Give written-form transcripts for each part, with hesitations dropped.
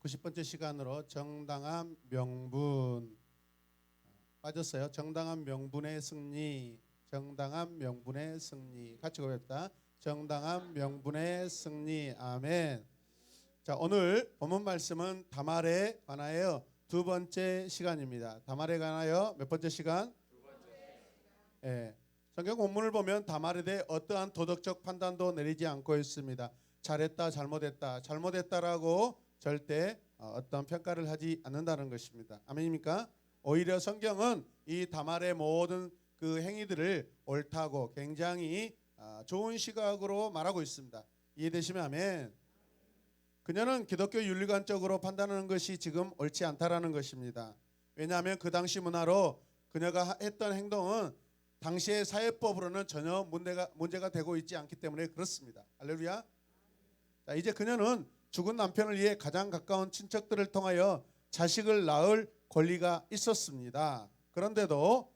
90번째 시간으로 정당한 명분 빠졌어요. 정당한 명분의 승리, 정당한 명분의 승리. 같이 고백합니다. 정당한 명분의 승리. 아멘. 자, 오늘 본문 말씀은 다말에 관하여 두 번째 시간입니다. 다말에 관하여 몇 번째 시간? 두 번째. 예. 성경 본문을 보면 다말에 대해 어떠한 도덕적 판단도 내리지 않고 있습니다. 잘했다, 잘못했다, 잘못했다라고 절대 어떤 평가를 하지 않는다는 것입니다. 아멘입니까? 오히려 성경은 이 다말의 모든 그 행위들을 옳다고 굉장히 좋은 시각으로 말하고 있습니다. 이해되시면 아멘. 그녀는 기독교 윤리관적으로 판단하는 것이 지금 옳지 않다라는 것입니다. 왜냐하면 그 당시 문화로 그녀가 했던 행동은 당시의 사회법으로는 전혀 문제가 되고 있지 않기 때문에 그렇습니다. 할렐루야. 자, 이제 그녀는 죽은 남편을 위해 가장 가까운 친척들을 통하여 자식을 낳을 권리가 있었습니다. 그런데도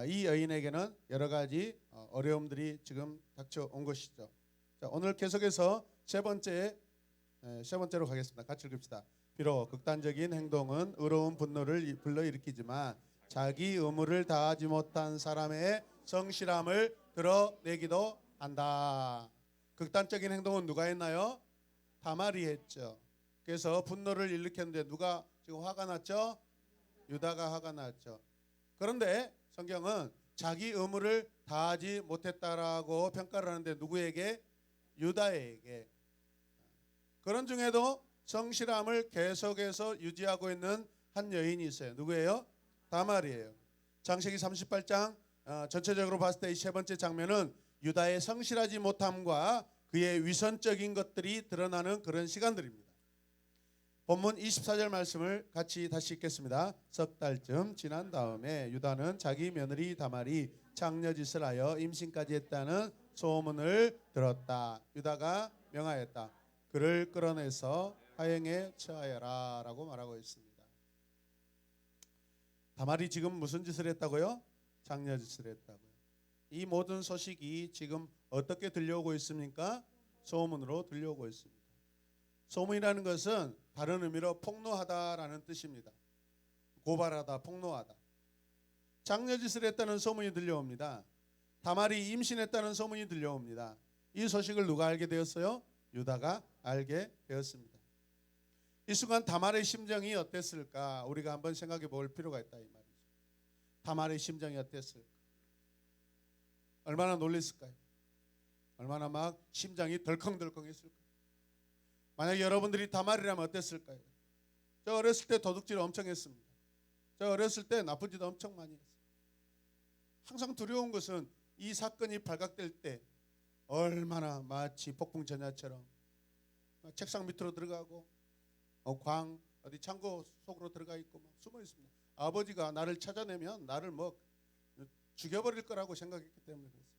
이 여인에게는 여러 가지 어려움들이 지금 닥쳐온 것이죠. 자, 오늘 계속해서 세 번째로 가겠습니다. 같이 읽읍시다. 비록 극단적인 행동은 의로운 분노를 불러일으키지만 자기 의무를 다하지 못한 사람의 성실함을 드러내기도 한다. 극단적인 행동은 누가 했나요? 다말이 했죠. 그래서 분노를 일으켰는데 누가 지금 화가 났죠? 유다가 화가 났죠. 그런데 성경은 자기 의무를 다하지 못했다라고 평가를 하는데 누구에게? 유다에게. 그런 중에도 성실함을 계속해서 유지하고 있는 한 여인이 있어요. 누구예요? 다말이에요. 창세기 38장 전체적으로 봤을 때 이 세 번째 장면은 유다의 성실하지 못함과 그의 위선적인 것들이 드러나는 그런 시간들입니다. 본문 24절 말씀을 같이 다시 읽겠습니다. 석 달쯤 지난 다음에 유다는 자기 며느리 다말이 장녀짓을 하여 임신까지 했다는 소문을 들었다. 유다가 명하였다. 그를 끌어내서 화형에 처하여라 라고 말하고 있습니다. 다말이 지금 무슨 짓을 했다고요? 장녀짓을 했다고요. 이 모든 소식이 지금 어떻게 들려오고 있습니까? 소문으로 들려오고 있습니다. 소문이라는 것은 다른 의미로 폭로하다라는 뜻입니다. 고발하다, 폭로하다. 장녀짓을 했다는 소문이 들려옵니다. 다말이 임신했다는 소문이 들려옵니다. 이 소식을 누가 알게 되었어요? 유다가 알게 되었습니다. 이 순간 다말의 심정이 어땠을까? 우리가 한번 생각해 볼 필요가 있다 이 말이죠. 다말의 심정이 어땠을까? 얼마나 놀랐을까요? 얼마나 막 심장이 덜컹덜컹 했을까요? 만약 여러분들이 다말이라면 어땠을까요? 저 어렸을 때 도둑질 엄청 했습니다. 저 어렸을 때 나쁜 짓 엄청 많이 했어요. 항상 두려운 것은 이 사건이 발각될 때 얼마나 마치 폭풍전야처럼 책상 밑으로 들어가고 어디 창고 속으로 들어가 있고 막 숨어 있습니다. 아버지가 나를 찾아내면 나를 뭐 죽여버릴 거라고 생각했기 때문에 그렇습니다.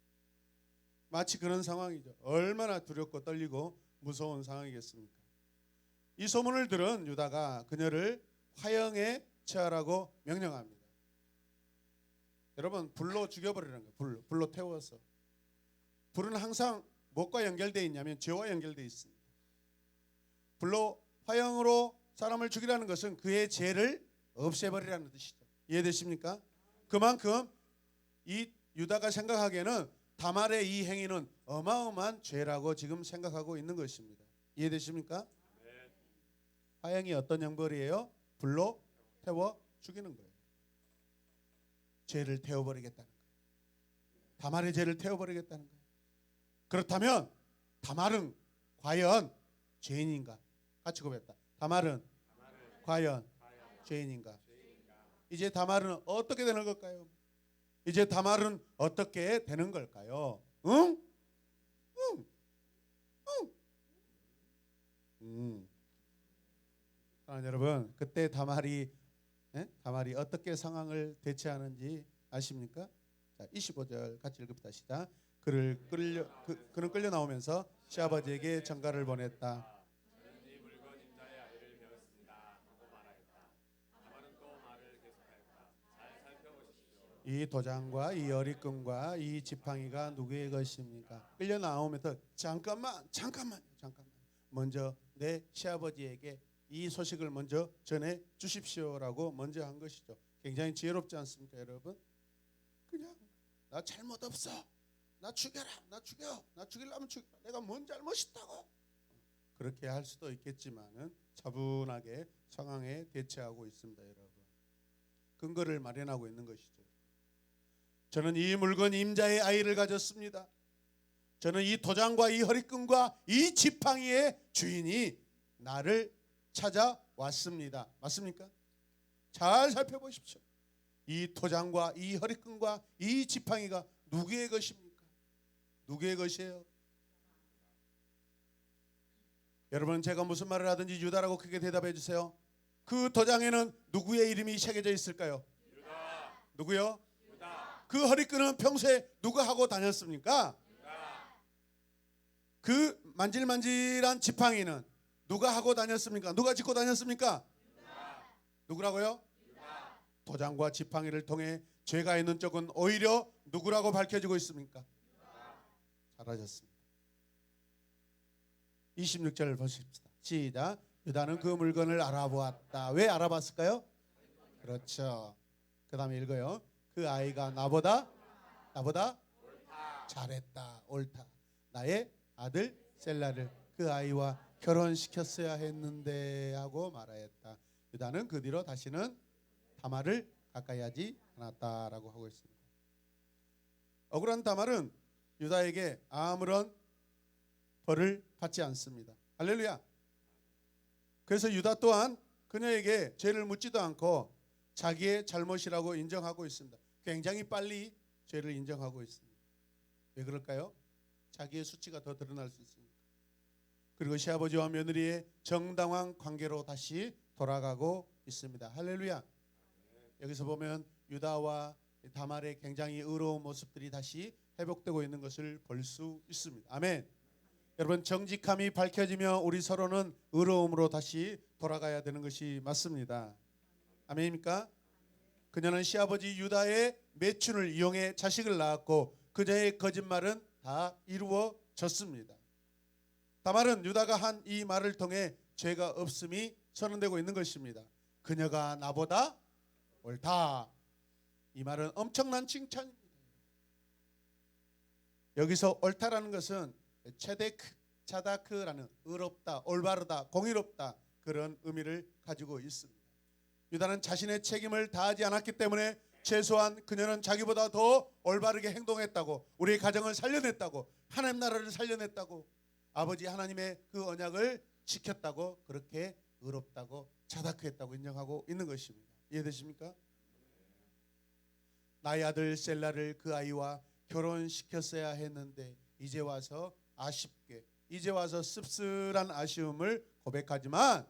마치 그런 상황이죠. 얼마나 두렵고 떨리고 무서운 상황이겠습니까? 이 소문을 들은 유다가 그녀를 화형에 처하라고 명령합니다. 여러분, 불로 죽여버리는 거예요. 불로 태워서. 불은 항상 무엇과 연결되어 있냐면 죄와 연결되어 있습니다. 불로 화형으로 사람을 죽이라는 것은 그의 죄를 없애버리라는 뜻이죠. 이해되십니까? 그만큼 이 유다가 생각하기에는 다말의 이 행위는 어마어마한 죄라고 지금 생각하고 있는 것입니다. 이해되십니까? 네. 화형이 어떤 형벌이에요? 불로 태워 죽이는 거예요. 죄를 태워버리겠다는 거예요. 다말의 죄를 태워버리겠다는 거예요. 그렇다면 다말은 과연 죄인인가? 같이 고백했다. 다말은 과연 죄인인가? 이제 다말은 어떻게 되는 걸까요? 이제 다말은 어떻게 되는 걸까요? 응? 여러분, 그때 다말이 어떻게 상황을 대처하는지 아십니까? 자, 25절 같이 읽읍시다. 시작. 그는 끌려 나오면서 시아버지에게 전가를 보냈다. 이 도장과 이 여리금과 이 지팡이가 누구의 것입니까? 끌려 나오면서 잠깐만. 먼저 내 시아버지에게 이 소식을 먼저 전해 주십시오라고 먼저 한 것이죠. 굉장히 지혜롭지 않습니까, 여러분? 그냥 나 잘못 없어, 나 죽여라, 나 죽여, 나 죽이려면 죽여, 내가 뭔 잘못 있다고, 그렇게 할 수도 있겠지만은 차분하게 상황에 대처하고 있습니다, 여러분. 근거를 마련하고 있는 것이죠. 저는 이 물건 임자의 아이를 가졌습니다. 저는 이 도장과 이 허리끈과 이 지팡이의 주인이 나를 찾아왔습니다. 맞습니까? 잘 살펴보십시오. 이 도장과 이 허리끈과 이 지팡이가 누구의 것입니까? 누구의 것이에요? 여러분, 제가 무슨 말을 하든지 유다라고 크게 대답해 주세요. 그 도장에는 누구의 이름이 새겨져 있을까요? 유다. 누구요? 유다. 그 허리끈은 평소에 누가 하고 다녔습니까? 유다. 그 만질만질한 지팡이는 누가 하고 다녔습니까? 누가 짚고 다녔습니까? 유다. 누구라고요? 유다. 도장과 지팡이를 통해 죄가 있는 쪽은 오히려 누구라고 밝혀지고 있습니까? 유다. 잘하셨습니다. 26절을 보십시다. 시작. 유다는 그 물건을 알아보았다. 왜 알아봤을까요? 그렇죠. 그 다음에 읽어요. 그 아이가 나보다 옳다. 잘했다, 옳다. 나의 아들 셀라를 그 아이와 결혼시켰어야 했는데 하고 말하였다. 유다는 그 뒤로 다시는 다말을 가까이 하지 않았다라고 하고 있습니다. 억울한 다말은 유다에게 아무런 벌을 받지 않습니다. 할렐루야. 그래서 유다 또한 그녀에게 죄를 묻지도 않고 자기의 잘못이라고 인정하고 있습니다. 굉장히 빨리 죄를 인정하고 있습니다. 왜 그럴까요? 자기의 수치가 더 드러날 수 있습니다. 그리고 시아버지와 며느리의 정당한 관계로 다시 돌아가고 있습니다. 할렐루야. 여기서 보면 유다와 다말의 굉장히 의로운 모습들이 다시 회복되고 있는 것을 볼 수 있습니다. 아멘. 여러분, 정직함이 밝혀지며 우리 서로는 의로움으로 다시 돌아가야 되는 것이 맞습니다. 아멘입니까? 그녀는 시아버지 유다의 매춘을 이용해 자식을 낳았고 그녀의 거짓말은 다 이루어졌습니다. 다말은 유다가 한 이 말을 통해 죄가 없음이 선언되고 있는 것입니다. 그녀가 나보다 옳다. 이 말은 엄청난 칭찬입니다. 여기서 옳다라는 것은 차다크라는 의롭다, 올바르다, 공의롭다 그런 의미를 가지고 있습니다. 유다는 자신의 책임을 다하지 않았기 때문에 최소한 그녀는 자기보다 더 올바르게 행동했다고, 우리의 가정을 살려냈다고, 하나님 나라를 살려냈다고, 아버지 하나님의 그 언약을 지켰다고, 그렇게 의롭다고 차다크했다고 인정하고 있는 것입니다. 이해되십니까? 나의 아들 셀라를 그 아이와 결혼시켰어야 했는데 이제 와서 아쉽게, 이제 와서 씁쓸한 아쉬움을 고백하지만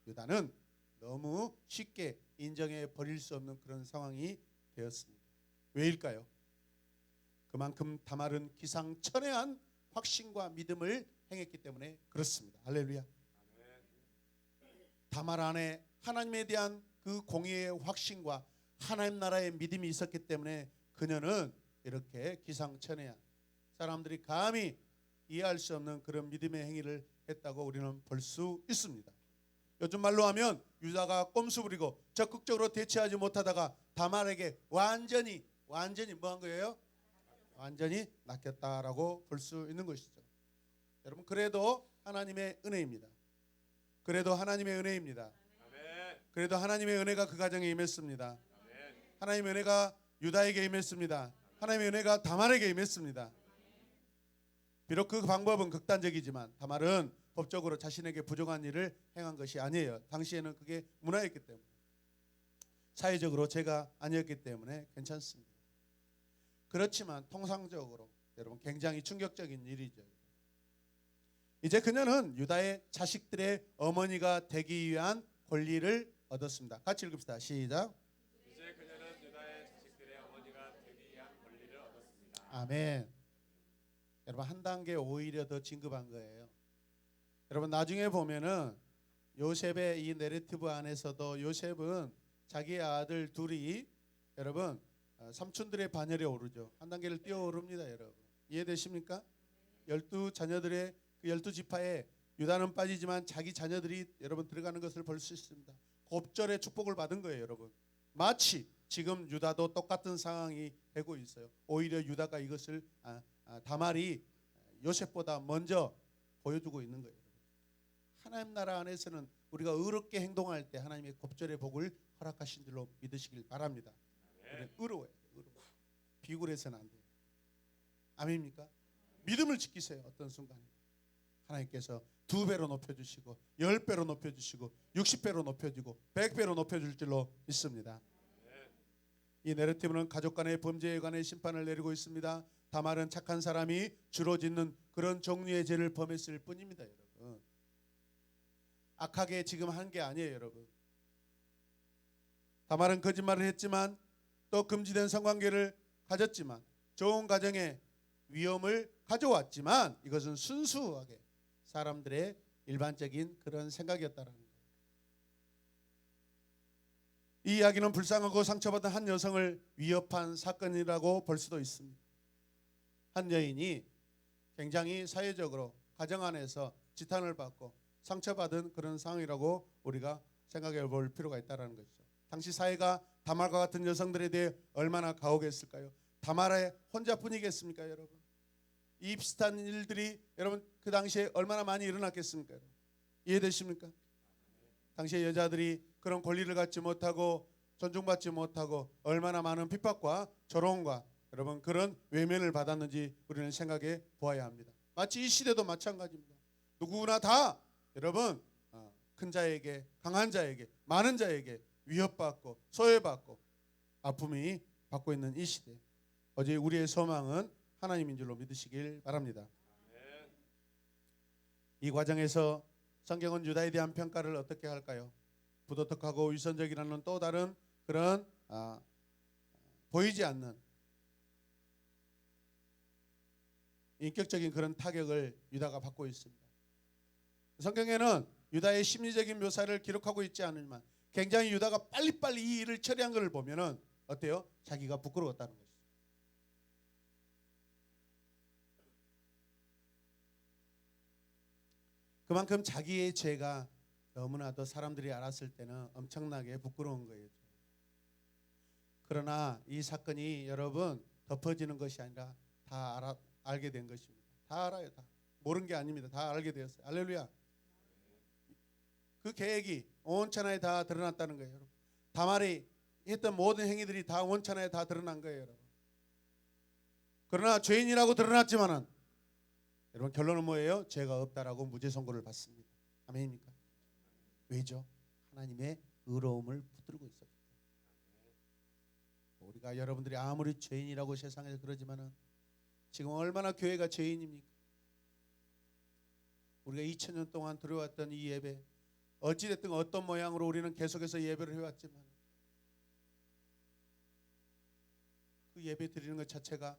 유다는 너무 쉽게 인정해 버릴 수 없는 그런 상황이 되었습니다. 왜일까요? 그만큼 다말은 기상천외한 확신과 믿음을 행했기 때문에 그렇습니다. 할렐루야. 다말 안에 하나님에 대한 그 공의의 확신과 하나님 나라의 믿음이 있었기 때문에 그녀는 이렇게 기상천외한, 사람들이 감히 이해할 수 없는 그런 믿음의 행위를 했다고 우리는 볼 수 있습니다. 요즘 말로 하면 유다가 꼼수 부리고 적극적으로 대처하지 못하다가 다말에게 완전히 뭐한 거예요? 완전히 낚였다라고 볼 수 있는 것이죠. 여러분, 그래도 하나님의 은혜입니다. 그래도 하나님의 은혜입니다. 그래도 하나님의 은혜가 그 가정에 임했습니다. 하나님의 은혜가 유다에게 임했습니다. 하나님의 은혜가 다말에게 임했습니다. 비록 그 방법은 극단적이지만 다말은 법적으로 자신에게 부정한 일을 행한 것이 아니에요. 당시에는 그게 문화였기 때문에, 사회적으로 죄가 아니었기 때문에 괜찮습니다. 그렇지만 통상적으로 여러분 굉장히 충격적인 일이죠. 이제 그녀는 유다의 자식들의 어머니가 되기 위한 권리를 얻었습니다. 같이 읽읍시다. 시작. 이제 그녀는 유다의 자식들의 어머니가 되기 위한 권리를 얻었습니다. 아멘. 여러분, 한 단계 오히려 더 진급한 거예요. 여러분, 나중에 보면은 요셉의 이 내러티브 안에서도 요셉은 자기의 아들 둘이 여러분 삼촌들의 반열에 오르죠. 한 단계를 뛰어오릅니다. 여러분, 이해되십니까? 12 자녀들의 그 12지파의 유다는 빠지지만 자기 자녀들이 여러분 들어가는 것을 볼 수 있습니다. 곱절의 축복을 받은 거예요, 여러분. 마치 지금 유다도 똑같은 상황이 되고 있어요. 오히려 유다가 이것을 다말이 요셉보다 먼저 보여주고 있는 거예요. 하나님 나라 안에서는 우리가 의롭게 행동할 때 하나님의 곱절의 복을 허락하신 줄로 믿으시길 바랍니다. 우리는 의로워야 돼요. 의로워. 비굴해서는 안 돼요. 아멘입니까? 믿음을 지키세요. 어떤 순간에 하나님께서 2배로 높여주시고 10배로 높여주시고 60배로 높여주고 100배로 높여줄 줄로 믿습니다. 이 내러티브는 가족 간의 범죄에 관해 심판을 내리고 있습니다. 다말은 착한 사람이 주로 짓는 그런 종류의 죄를 범했을 뿐입니다, 여러분. 악하게 지금 한 게 아니에요, 여러분. 다말은 거짓말을 했지만 또 금지된 성관계를 가졌지만 좋은 가정에 위험을 가져왔지만 이것은 순수하게 사람들의 일반적인 그런 생각이었다라는 거예요. 이 이야기는 불쌍하고 상처받은 한 여성을 위협한 사건이라고 볼 수도 있습니다. 한 여인이 굉장히 사회적으로 가정 안에서 지탄을 받고 상처받은 그런 상황이라고 우리가 생각해 볼 필요가 있다는 것이죠. 당시 사회가 다말과 같은 여성들에 대해 얼마나 가혹했을까요? 다말의 혼자뿐이겠습니까, 여러분? 이 비슷한 일들이 여러분 그 당시에 얼마나 많이 일어났겠습니까? 여러분? 이해되십니까? 당시의 여자들이 그런 권리를 갖지 못하고 존중받지 못하고 얼마나 많은 핍박과 조롱과 여러분 그런 외면을 받았는지 우리는 생각해 보아야 합니다. 마치 이 시대도 마찬가지입니다. 누구나 다 여러분 큰 자에게 강한 자에게 많은 자에게 위협받고 소외받고 아픔이 받고 있는 이 시대, 어제 우리의 소망은 하나님인 줄로 믿으시길 바랍니다. 이 과정에서 성경은 유다에 대한 평가를 어떻게 할까요? 부도덕하고 위선적이라는 또 다른 그런 보이지 않는 인격적인 그런 타격을 유다가 받고 있습니다. 성경에는 유다의 심리적인 묘사를 기록하고 있지 않지만 굉장히 유다가 빨리빨리 이 일을 처리한 것을 보면은 어때요? 자기가 부끄러웠다는 것이죠. 그만큼 자기의 죄가 너무나도 사람들이 알았을 때는 엄청나게 부끄러운 거예요. 그러나 이 사건이 여러분 덮어지는 것이 아니라 다 알게 된 것입니다. 다 알아요. 다 모르는 게 아닙니다. 다 알게 되었어요. 할렐루야. 그 계획이 온천하에 다 드러났다는 거예요. 여러분. 다말이 했던 모든 행위들이 다 온천하에 다 드러난 거예요. 여러분. 그러나 죄인이라고 드러났지만은 여러분 결론은 뭐예요? 죄가 없다라고 무죄 선고를 받습니다. 아멘입니까? 왜죠? 하나님의 의로움을 붙들고 있었기 때문에. 우리가 여러분들이 아무리 죄인이라고 세상에서 그러지만은 지금 얼마나 교회가 죄인입니까? 우리가 2000년 동안 들어왔던 이 예배, 어찌됐든 어떤 모양으로 우리는 계속해서 예배를 해왔지만 그 예배 드리는 것 자체가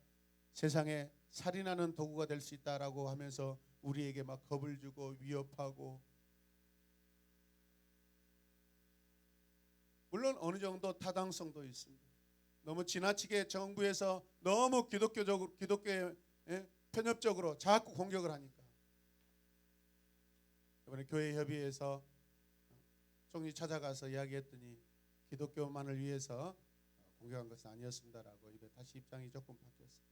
세상에 살인하는 도구가 될 수 있다라고 하면서 우리에게 막 겁을 주고 위협하고, 물론 어느 정도 타당성도 있습니다. 너무 지나치게 정부에서 너무 기독교에 편협적으로 자꾸 공격을 하니까 이번에 교회 협의회에서 총리 찾아가서 이야기했더니 기독교만을 위해서 공격한 것은 아니었습니다라고 이제 다시 입장이 조금 바뀌었어요.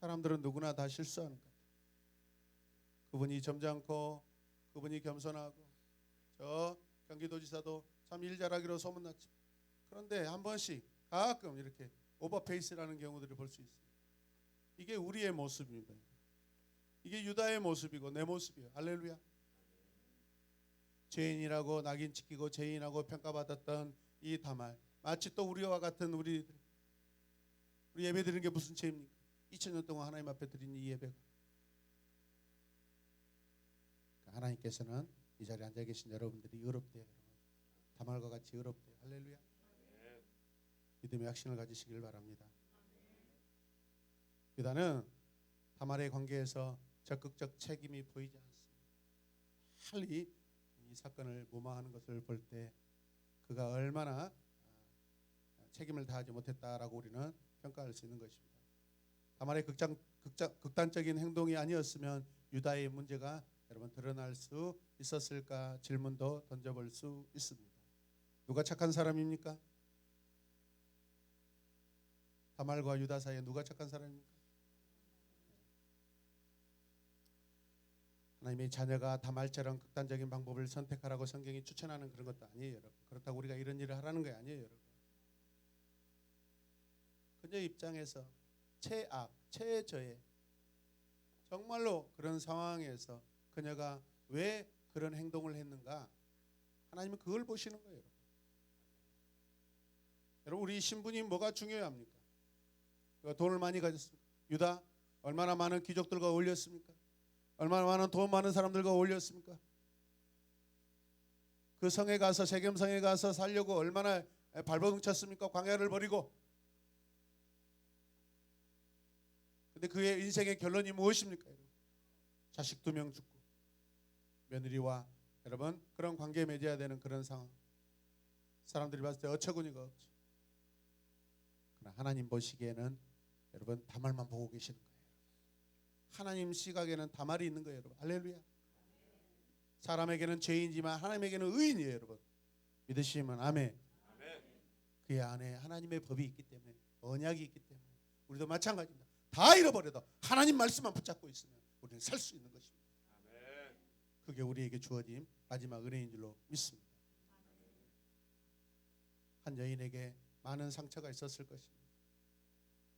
사람들은 누구나 다 실수하는 것 같아요. 그분이 점잖고 그분이 겸손하고 저 경기도지사도 참 일 잘하기로 소문났지. 그런데 한 번씩 가끔 이렇게 오버페이스라는 경우들을 볼 수 있어요. 이게 우리의 모습입니다. 이게 유다의 모습이고 내 모습이에요. 할렐루야. 죄인이라고 낙인 찍히고 죄인이라고 평가받았던 이 다말, 마치 또 우리와 같은 우리 예배 드리는 게 무슨 죄입니까? 2000년 동안 하나님 앞에 드린 이 예배가, 하나님께서는 이 자리에 앉아 계신 여러분들이 의롭대요. 다말과 같이 의롭대요. 할렐루야. 믿음의 확신을 가지시길 바랍니다. 유다는 다말의 관계에서 적극적 책임이 보이지 않습니다. 빨리 이 사건을 무마하는 것을 볼 때 그가 얼마나 책임을 다하지 못했다라고 우리는 평가할 수 있는 것입니다. 다말의 극단적인 행동이 아니었으면 유다의 문제가 여러분 드러날 수 있었을까 질문도 던져볼 수 있습니다. 누가 착한 사람입니까? 다말과 유다 사이에 누가 착한 사람입니까? 하나님의 자녀가 다말처럼 극단적인 방법을 선택하라고 성경이 추천하는 그런 것도 아니에요, 여러분. 그렇다고 우리가 이런 일을 하라는 게 아니에요, 여러분. 그녀 입장에서 최악, 최저의 정말로 그런 상황에서 그녀가 왜 그런 행동을 했는가? 하나님은 그걸 보시는 거예요. 여러분, 우리 신분이 뭐가 중요합니까? 돈을 많이 가졌습니까? 유다 얼마나 많은 귀족들과 어울렸습니까? 얼마나 많은 돈 많은 사람들과 어울렸습니까? 그 성에 가서 세겜 성에 가서 살려고 얼마나 발버둥 쳤습니까? 광야를 버리고. 근데 그의 인생의 결론이 무엇입니까? 자식 2명 죽고 며느리와 여러분 그런 관계 맺어야 되는 그런 상황. 사람들이 봤을 때 어처구니가 없죠. 그러나 하나님 보시기에는 여러분 다말만 보고 계시는 거예요. 하나님 시각에는 다말이 있는 거예요, 여러분. 할렐루야. 사람에게는 죄인이지만 하나님에게는 의인이에요, 여러분. 믿으시면 아멘. 그의 안에 하나님의 법이 있기 때문에, 언약이 있기 때문에 우리도 마찬가지입니다. 다 잃어버려도 하나님 말씀만 붙잡고 있으면 우리는 살 수 있는 것입니다. 그게 우리에게 주어진 마지막 은혜인 줄로 믿습니다. 한 여인에게 많은 상처가 있었을 것입니다.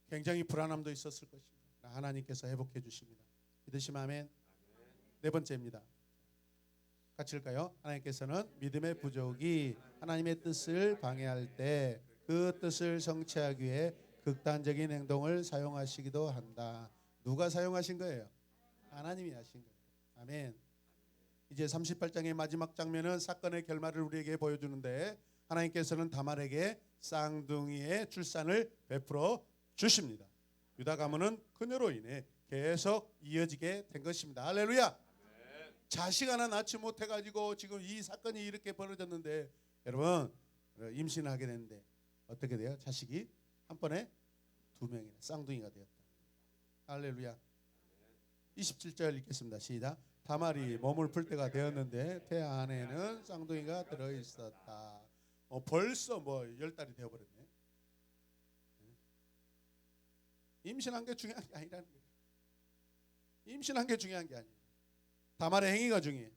굉장히 불안함도 있었을 것입니다. 하나님께서 회복해 주십니다. 믿으시면 아멘. 네 번째입니다. 같이 읽을까요? 하나님께서는 믿음의 부족이 하나님의 뜻을 방해할 때 그 뜻을 성취하기 위해 극단적인 행동을 사용하시기도 한다. 누가 사용하신 거예요? 하나님이 하신 거예요. 아멘. 이제 38장의 마지막 장면은 사건의 결말을 우리에게 보여주는데 하나님께서는 다말에게 쌍둥이의 출산을 베풀어 주십니다. 유다 가문은 그녀로 인해 계속 이어지게 된 것입니다. 할렐루야. 자식 하나 낳지 못해가지고 지금 이 사건이 이렇게 벌어졌는데 여러분 임신하게 됐는데 어떻게 돼요? 자식이 한 번에 2명이나 쌍둥이가 되었다. 할렐루야. 27절 읽겠습니다. 시작. 다말이 몸을 풀 때가 되었는데 태 안에는 쌍둥이가 들어있었다. 벌써 10달이 되어버렸네. 임신한 게 중요한 게 아니라는 거예요. 임신한 게 중요한 게 아니에요. 다말의 행위가 중요해요.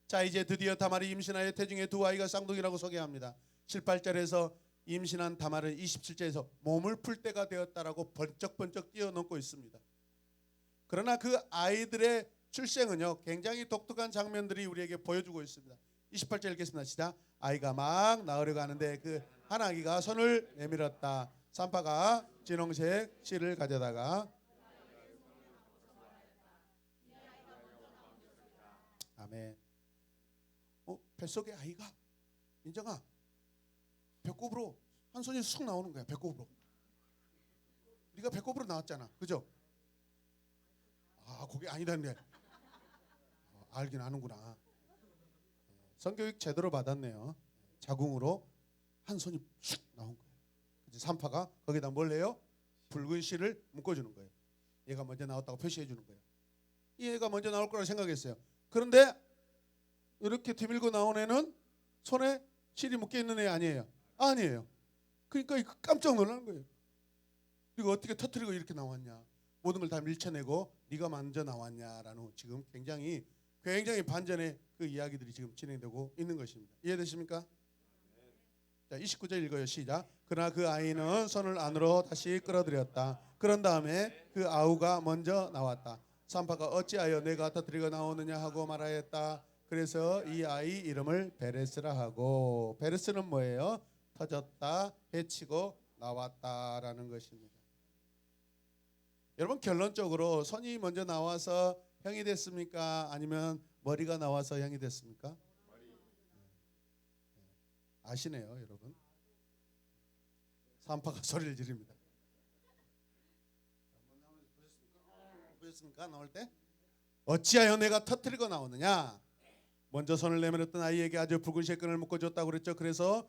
자, 이제 드디어 다말이 임신하여 태중에 2아이가 쌍둥이라고 소개합니다. 7, 8절에서 임신한 다말은 27절에서 몸을 풀 때가 되었다라고 번쩍번쩍 뛰어넘고 있습니다. 그러나 그 아이들의 출생은요 굉장히 독특한 장면들이 우리에게 보여주고 있습니다. 28절 읽겠습니다. 시작. 아이가 막 나으려고 하는데 그 한 아기가 손을 내밀었다. 산파가 진홍색 실을 가져다가 아멘. 뱃속에 아이가 민정아 배꼽으로 한 손이 쑥 나오는 거야. 배꼽으로. 네가 배꼽으로 나왔잖아. 그죠? 아 그게 아니다는데 알긴 아는구나. 성교육 제대로 받았네요. 자궁으로 한 손이 쑥 나온 거예요. 이제 산파가 거기다 뭘 해요? 붉은 실을 묶어주는 거예요. 얘가 먼저 나왔다고 표시해 주는 거예요. 이 애가 먼저 나올 거라고 생각했어요. 그런데 이렇게 뒤밀고 나온 애는 손에 실이 묶여 있는 애 아니에요. 아니에요. 그러니까 깜짝 놀라는 거예요. 이거 어떻게 터뜨리고 이렇게 나왔냐. 모든 걸 다 밀쳐내고 네가 먼저 나왔냐라는 지금 굉장히 반전의 그 이야기들이 지금 진행되고 있는 것입니다. 이해되십니까? 자, 29절 읽어요. 시작. 그러나 그 아이는 손을 안으로 다시 끌어들였다. 그런 다음에 그 아우가 먼저 나왔다. 산파가 어찌하여 내가 터뜨리고 나오느냐 하고 말하였다. 그래서 이 아이 이름을 베레스라 하고, 베레스는 뭐예요? 터졌다, 해치고 나왔다라는 것입니다. 여러분 결론적으로 손이 먼저 나와서 형이 됐습니까? 아니면 머리가 나와서 형이 됐습니까? 아시네요, 여러분. 산파가 소리를 지릅니다. 보셨습니까? 나올 때 어찌하여 내가 터뜨리고 나오느냐? 먼저 손을 내밀었던 아이에게 아주 붉은색 끈을 묶어줬다고 그랬죠. 그래서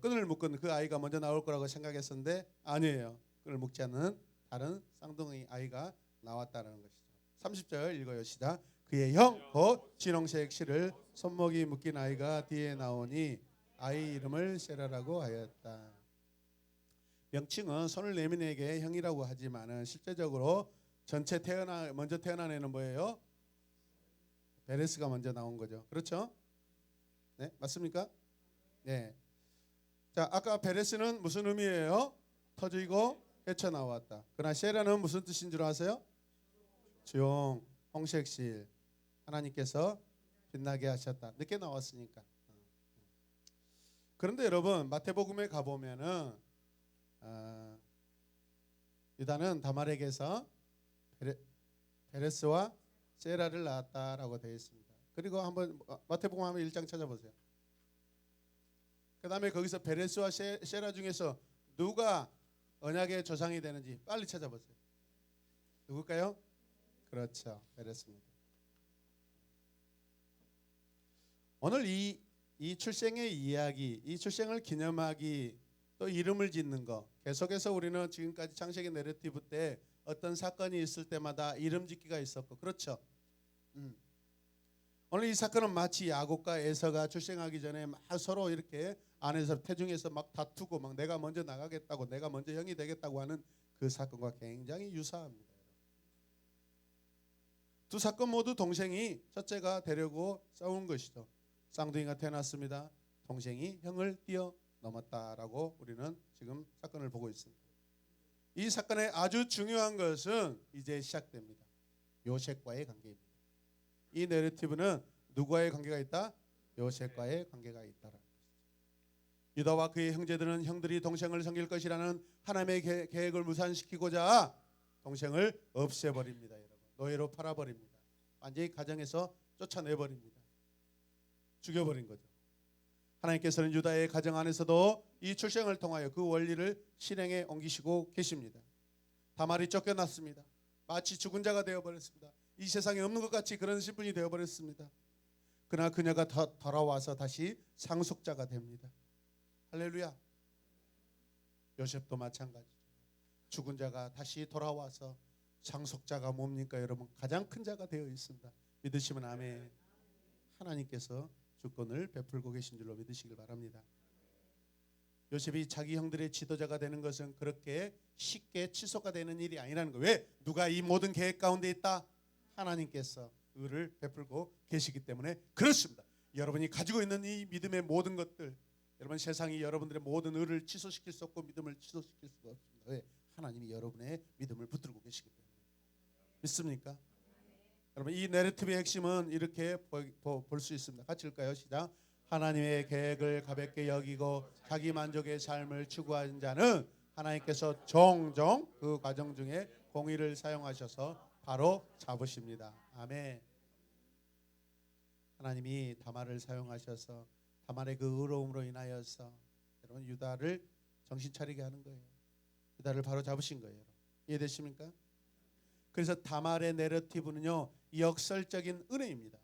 끈을 묶은 그 아이가 먼저 나올 거라고 생각했었는데 아니에요. 끈을 묶지 않는 다른 쌍둥이 아이가 나왔다는 것이죠. 30절 읽어요. 시작. 그의 형 곧 진홍색 실을 손목이 묶인 아이가 뒤에 나오니 아이 이름을 세라라고 하였다. 명칭은 손을 내민 애에게 형이라고 하지만은 실제적으로 먼저 태어난 애는 뭐예요? 베레스가 먼저 나온 거죠. 그렇죠? 네, 맞습니까? 네. 자, 아까 베레스는 무슨 의미예요? 터지고 헤쳐나왔다. 그러나 세라는 무슨 뜻인 줄 아세요? 주용, 홍색실. 하나님께서 빛나게 하셨다. 늦게 나왔으니까. 그런데 여러분 마태복음에 가보면은 유다는 다말에게서 베레스와 세라를 낳았다라고 되어 있습니다. 그리고 한번 마태복음 한번 1장 찾아보세요. 그 다음에 거기서 베레스와 세라 중에서 누가 언약의 조상이 되는지 빨리 찾아보세요. 누굴까요? 그렇죠. 베레스입니다. 오늘 이 출생의 이야기, 이 출생을 기념하기, 또 이름을 짓는 거, 계속해서 우리는 지금까지 창세기 내러티브 때 어떤 사건이 있을 때마다 이름 짓기가 있었고, 그렇죠. 오늘 이 사건은 마치 야곱과 에서가 출생하기 전에 막 서로 이렇게 안에서 태중에서 막 다투고 막 내가 먼저 나가겠다고, 내가 먼저 형이 되겠다고 하는 그 사건과 굉장히 유사합니다. 두 사건 모두 동생이 첫째가 되려고 싸운 것이죠. 쌍둥이가 태어났습니다. 동생이 형을 뛰어넘었다라고 우리는 지금 사건을 보고 있습니다. 이 사건의 아주 중요한 것은 이제 시작됩니다. 요셉과의 관계입니다. 이 내러티브는 누구와의 관계가 있다? 요셉과의 관계가 있다라는 것이죠. 유다와 그의 형제들은 형들이 동생을 섬길 것이라는 하나님의 계획을 무산시키고자 동생을 없애버립니다. 여러분, 노예로 팔아버립니다. 완전히 가정에서 쫓아내버립니다. 죽여버린 거죠. 하나님께서는 유다의 가정 안에서도 이 출생을 통하여 그 원리를 실행에 옮기시고 계십니다. 다말이 쫓겨났습니다. 마치 죽은 자가 되어버렸습니다. 이 세상에 없는 것 같이 그런 신분이 되어버렸습니다. 그러나 그녀가 돌아와서 다시 상속자가 됩니다. 할렐루야. 요셉도 마찬가지죠. 죽은 자가 다시 돌아와서 상속자가 뭡니까 여러분? 가장 큰 자가 되어 있습니다. 믿으시면 아멘. 하나님께서 주권을 베풀고 계신 줄로 믿으시길 바랍니다. 요셉이 자기 형들의 지도자가 되는 것은 그렇게 쉽게 취소가 되는 일이 아니라는 거예요. 왜? 누가 이 모든 계획 가운데 있다? 하나님께서 의를 베풀고 계시기 때문에 그렇습니다. 여러분이 가지고 있는 이 믿음의 모든 것들, 여러분 세상이 여러분들의 모든 의를 취소시킬 수 없고 믿음을 취소시킬 수가 없습니다. 왜? 하나님이 여러분의 믿음을 붙들고 계시기 때문에. 믿습니까? 여러분 이 내러티브의 핵심은 이렇게 볼 수 있습니다. 같이 읽을까요? 시작. 하나님의 계획을 가볍게 여기고 자기 만족의 삶을 추구하는 자는 하나님께서 종종 그 과정 중에 공의를 사용하셔서 바로 잡으십니다. 아멘. 하나님이 다말을 사용하셔서 다말의 그 의로움으로 인하여서 여러분 유다를 정신 차리게 하는 거예요. 유다를 바로 잡으신 거예요. 이해되십니까? 그래서 다말의 내러티브는요 역설적인 은혜입니다.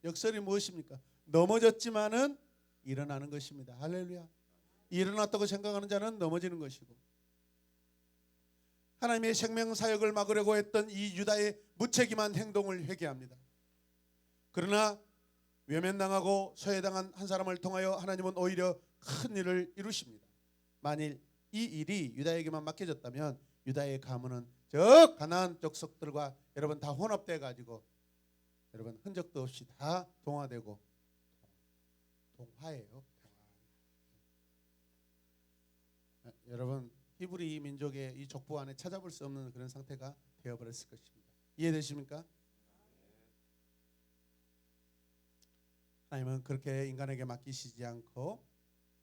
역설이 무엇입니까? 넘어졌지만은 일어나는 것입니다. 할렐루야. 일어났다고 생각하는 자는 넘어지는 것이고, 하나님의 생명사역을 막으려고 했던 이 유다의 무책임한 행동을 회개합니다. 그러나 외면당하고 소외당한 한 사람을 통하여 하나님은 오히려 큰 일을 이루십니다. 만일 이 일이 유다에게만 맡겨졌다면 유다의 가문은 저 가나안 족속들과 여러분 다 혼합돼 가지고 여러분 흔적도 없이 다 동화되고, 동화예요. 여러분 히브리 민족의 이 족보 안에 찾아볼 수 없는 그런 상태가 되어버렸을 것입니다. 이해되십니까? 하나님은 그렇게 인간에게 맡기시지 않고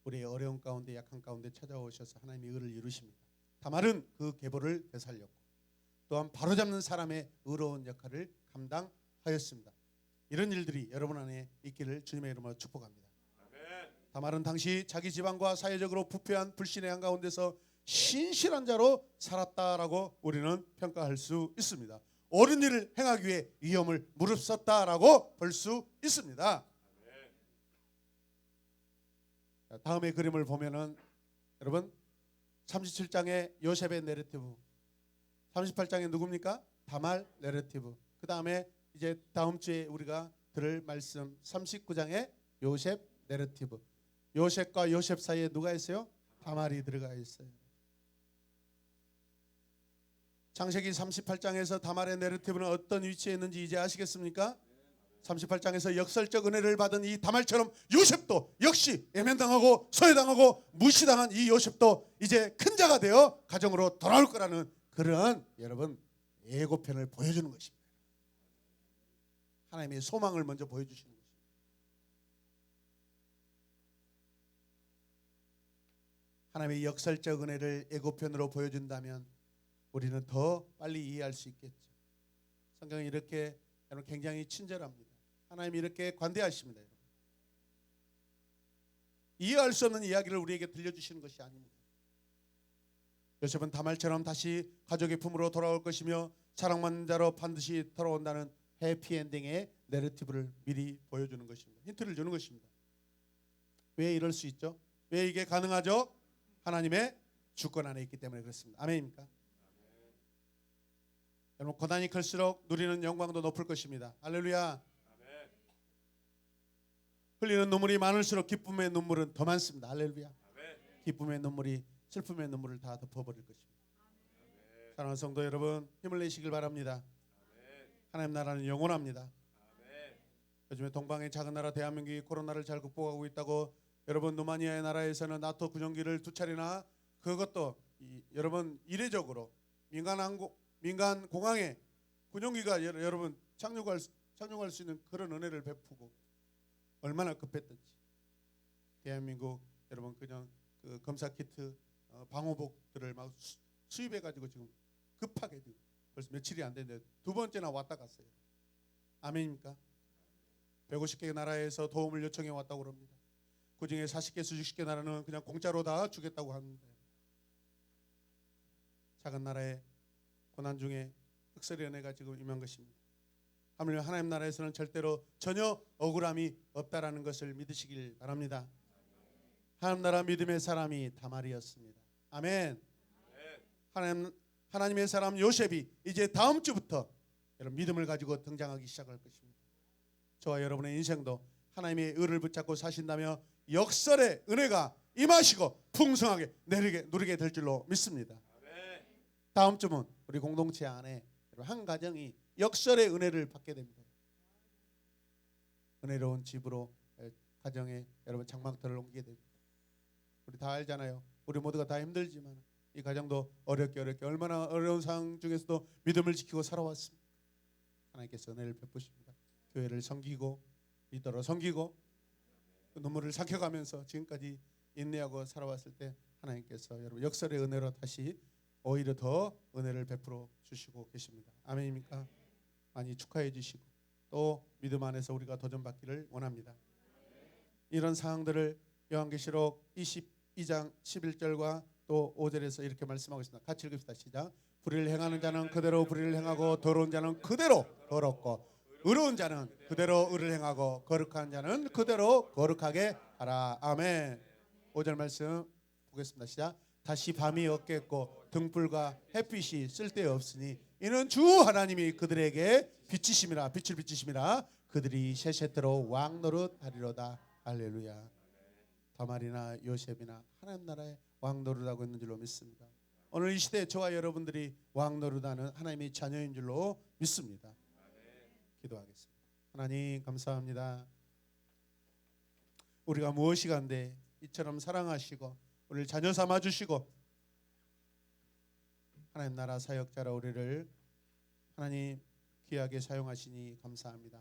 우리의 어려운 가운데 약한 가운데 찾아오셔서 하나님의 의를 이루십니다. 다말은 그 계보를 되살렸고 또한 바로잡는 사람의 의로운 역할을 감당하였습니다. 이런 일들이 여러분 안에 있기를 주님의 이름으로 축복합니다. 아멘. 다말은 당시 자기 지방과 사회적으로 부패한 불신의 한가운데서 신실한 자로 살았다라고 우리는 평가할 수 있습니다. 옳은 일을 행하기 위해 위험을 무릅썼다라고 볼 수 있습니다. 아멘. 다음의 그림을 보면은 여러분 37장의 요셉의 내러티브, 38장의 누굽니까? 다말 내러티브. 그 다음에 이제 다음 주에 우리가 들을 말씀 39장의 요셉 내러티브. 요셉과 요셉 사이에 누가 있어요? 다말이 들어가 있어요. 창세기 38장에서 다말의 내러티브는 어떤 위치에 있는지 이제 아시겠습니까? 38장에서 역설적 은혜를 받은 이 다말처럼 요셉도 역시 애면당하고 소외당하고 무시당한 이 요셉도 이제 큰 자가 되어 가정으로 돌아올 거라는 그런 여러분 예고편을 보여주는 것입니다. 하나님의 소망을 먼저 보여주시는 것입니다. 하나님의 역설적 은혜를 예고편으로 보여준다면 우리는 더 빨리 이해할 수 있겠죠. 성경이 이렇게 여러분 굉장히 친절합니다. 하나님이 이렇게 관대하십니다. 여러분. 이해할 수 없는 이야기를 우리에게 들려주시는 것이 아닙니다. 요셉은 다말처럼 다시 가족의 품으로 돌아올 것이며 사랑받는 자로 반드시 돌아온다는 해피엔딩의 내러티브를 미리 보여주는 것입니다. 힌트를 주는 것입니다. 왜 이럴 수 있죠? 왜 이게 가능하죠? 하나님의 주권 안에 있기 때문에 그렇습니다. 아멘입니까? 여러분 고난이 클수록 누리는 영광도 높을 것입니다. 할렐루야. 아멘. 흘리는 눈물이 많을수록 기쁨의 눈물은 더 많습니다. 할렐루야. 아멘. 기쁨의 눈물이 슬픔의 눈물을 다 덮어버릴 것입니다. 사랑하는 성도 여러분 힘을 내시길 바랍니다. 아멘. 하나님 나라는 영원합니다. 아멘. 요즘에 동방의 작은 나라 대한민국이 코로나를 잘 극복하고 있다고 여러분 루마니아의 나라에서는 나토 군용기를 2차례나 그것도 여러분 이례적으로 민간 공항에 군용기가 여러분 착륙할 수 있는 그런 은혜를 베푸고 얼마나 급했던지 대한민국 여러분 그냥 그 검사 키트 방호복들을 막 수입해 가지고 지금 급하게 지금 벌써 며칠이 안 됐는데 두 번째나 왔다 갔어요. 아멘입니까? 150개 나라에서 도움을 요청해 왔다고 그럽니다. 그중에 40개에서 60개 나라는 그냥 공짜로 다 주겠다고 하는데 작은 나라의 고난 중에 흑설의 은혜가 지금 임한 것입니다. 하물며 하나님 나라에서는 절대로 전혀 억울함이 없다라는 것을 믿으시길 바랍니다. 하나님 나라 믿음의 사람이 다말이었습니다. 아멘. 하나님의 사람 요셉이 이제 다음 주부터 여러분 믿음을 가지고 등장하기 시작할 것입니다. 저와 여러분의 인생도 하나님의 의를 붙잡고 사신다며 역설의 은혜가 임하시고 풍성하게 누리게 될 줄로 믿습니다. 다음 주면 우리 공동체 안에 한 가정이 역설의 은혜를 받게 됩니다. 은혜로운 집으로 가정에 여러분 장막터를 옮기게 됩니다. 우리 다 알잖아요. 우리 모두가 다 힘들지만 이 가정도 어렵게 얼마나 어려운 상황 중에서도 믿음을 지키고 살아왔습니다. 하나님께서 은혜를 베푸십니다. 교회를 섬기고 리더로 섬기고 그 눈물을 삭혀가면서 지금까지 인내하고 살아왔을 때 하나님께서 여러분 역설의 은혜로 다시 오히려 더 은혜를 베풀어 주시고 계십니다. 아멘입니까? 많이 축하해 주시고 또 믿음 안에서 우리가 도전받기를 원합니다. 이런 상황들을 요한계시록 22장 11절과 또 5절에서 이렇게 말씀하고 있습니다. 같이 읽읍시다. 시작. 불의를 행하는 자는 그대로 불의를 행하고 더러운 자는 그대로 더럽고 의로운 자는 그대로 의를 행하고 거룩한 자는 그대로 거룩하게 하라. 아멘. 5절 말씀 보겠습니다. 시작. 다시 밤이 없겠고 등불과 햇빛이 쓸데없으니 이는 주 하나님이 그들에게 빛을 비치심이라 그들이 세세토록 왕 노릇하리로다. 할렐루야. 다말이나 요셉이나 하나님 나라의 왕 노릇하고 있는 줄로 믿습니다. 오늘 이 시대에 저와 여러분들이 왕 노릇하는 하나님의 자녀인 줄로 믿습니다. 기도하겠습니다. 하나님 감사합니다. 우리가 무엇이 간데 이처럼 사랑하시고 우리를 자녀 삼아 주시고 하나님 나라 사역자라 우리를 하나님 귀하게 사용하시니 감사합니다.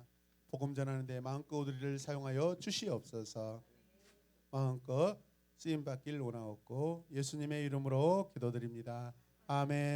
복음 전하는데 마음껏 우리를 사용하여 주시옵소서. 마음껏 쓰임 받길 원하옵고 예수님의 이름으로 기도드립니다. 아멘.